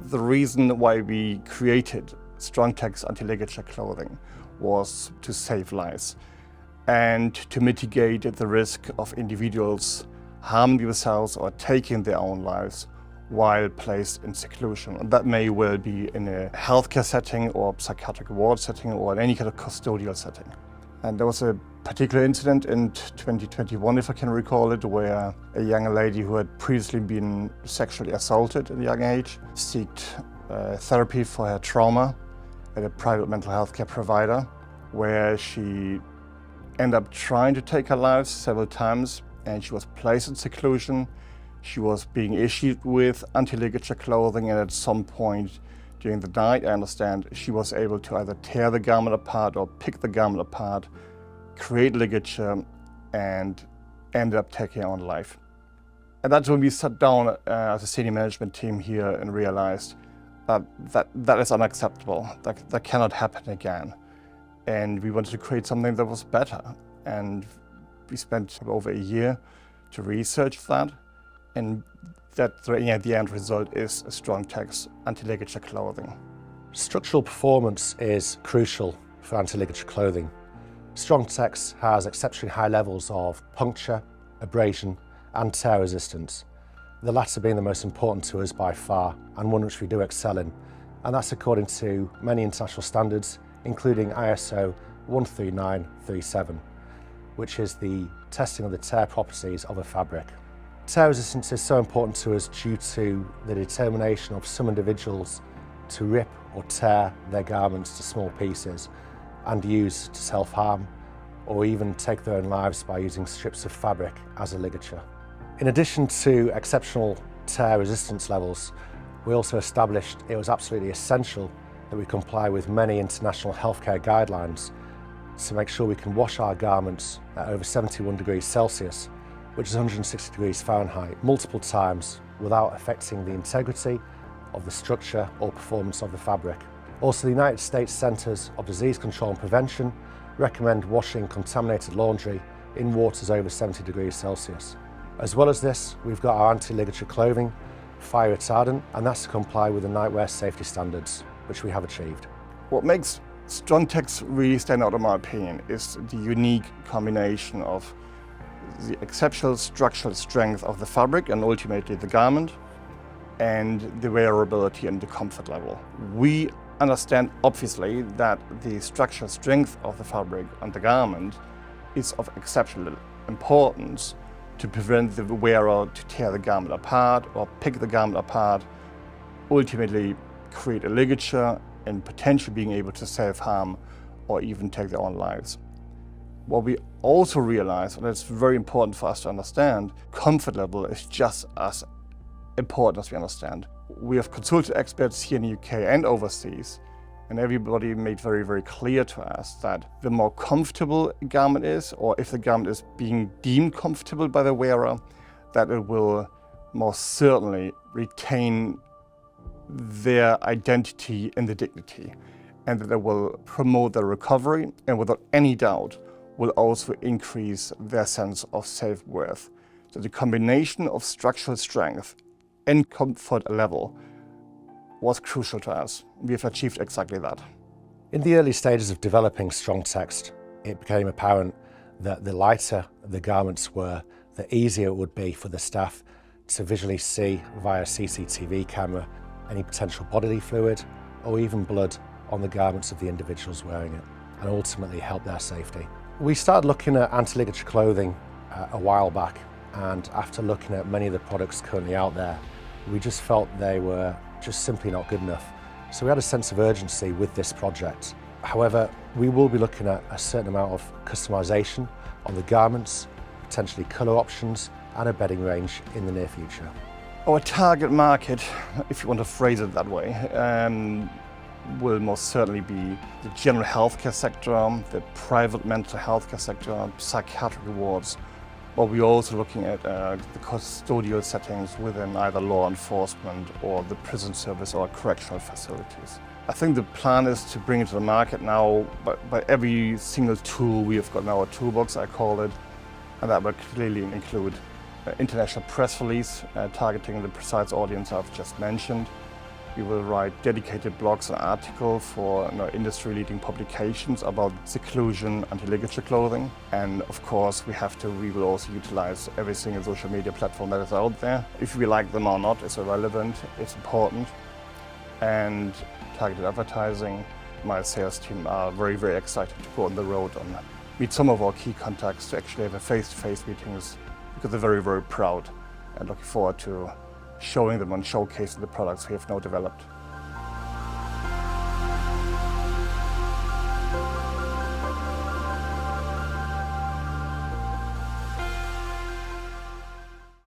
The reason why we created STRONGTEX Anti-Ligature clothing was to save lives and to mitigate the risk of individuals harming themselves or taking their own lives while placed in seclusion. And that may well be in a healthcare setting or psychiatric ward setting or in any kind of custodial setting. And there was a particular incident in 2021, if I can recall it, where a young lady who had previously been sexually assaulted at a young age sought therapy for her trauma at a private mental health care provider, where she ended up trying to take her life several times, and she was placed in seclusion. She was being issued with anti-ligature clothing, and at some point during the night, I understand, she was able to either tear the garment apart or pick the garment apart, create ligature, and ended up taking her own life. And that's when we sat down as a senior management team here and realized that is unacceptable. That cannot happen again. And we wanted to create something that was better. And we spent over a year to research that. And that the end result is a STRONGTEX Anti-Ligature clothing. Structural performance is crucial for anti-ligature clothing. STRONGTEX has exceptionally high levels of puncture, abrasion and tear resistance, the latter being the most important to us by far and one which we do excel in, and that's according to many international standards, including ISO 13937, which is the testing of the tear properties of a fabric. Tear resistance is so important to us due to the determination of some individuals to rip or tear their garments to small pieces and use to self-harm or even take their own lives by using strips of fabric as a ligature. In addition to exceptional tear resistance levels, we also established it was absolutely essential that we comply with many international healthcare guidelines to make sure we can wash our garments at over 71 degrees Celsius, which is 160 degrees Fahrenheit, multiple times without affecting the integrity of the structure or performance of the fabric. Also, the United States Centers of Disease Control and Prevention recommend washing contaminated laundry in waters over 70 degrees Celsius. As well as this, we've got our anti-ligature clothing, fire retardant, and that's to comply with the nightwear safety standards, which we have achieved. What makes STRONGTEX really stand out, in my opinion, is the unique combination of the exceptional structural strength of the fabric and ultimately the garment, and the wearability and the comfort level. We understand, obviously, that the structural strength of the fabric and the garment is of exceptional importance to prevent the wearer to tear the garment apart or pick the garment apart, ultimately create a ligature and potentially being able to self-harm or even take their own lives. What we also realize, and it's very important for us to understand, comfort level is just as important as we understand. We have consulted experts here in the UK and overseas, and everybody made very, very clear to us that the more comfortable a garment is, or if the garment is being deemed comfortable by the wearer, that it will most certainly retain their identity and the dignity, and that it will promote their recovery, and without any doubt will also increase their sense of self-worth. So the combination of structural strength and comfort level was crucial to us. We have achieved exactly that. In the early stages of developing STRONGTEX, it became apparent that the lighter the garments were, the easier it would be for the staff to visually see via CCTV camera any potential bodily fluid or even blood on the garments of the individuals wearing it, and ultimately help their safety. We started looking at anti-ligature clothing a while back, and after looking at many of the products currently out there, we just felt they were just simply not good enough. So we had a sense of urgency with this project. However, we will be looking at a certain amount of customization on the garments, potentially colour options, and a bedding range in the near future. Our target market, if you want to phrase it that way, will most certainly be the general healthcare sector, the private mental health care sector, psychiatric wards, but we're also looking at the custodial settings within either law enforcement or the prison service or correctional facilities. I think the plan is to bring it to the market now by every single tool we have got in our toolbox, I call it, and that will clearly include international press release targeting the precise audience I've just mentioned, We will write dedicated blogs and articles for industry-leading publications about seclusion anti-ligature clothing. And of course, we will also utilize every single social media platform that is out there. If we like them or not, it's irrelevant, it's important. And targeted advertising, my sales team are very, very excited to go on the road and meet some of our key contacts to actually have a face-to-face meetings, because they're very, very proud and looking forward to showing them and showcasing the products we have now developed.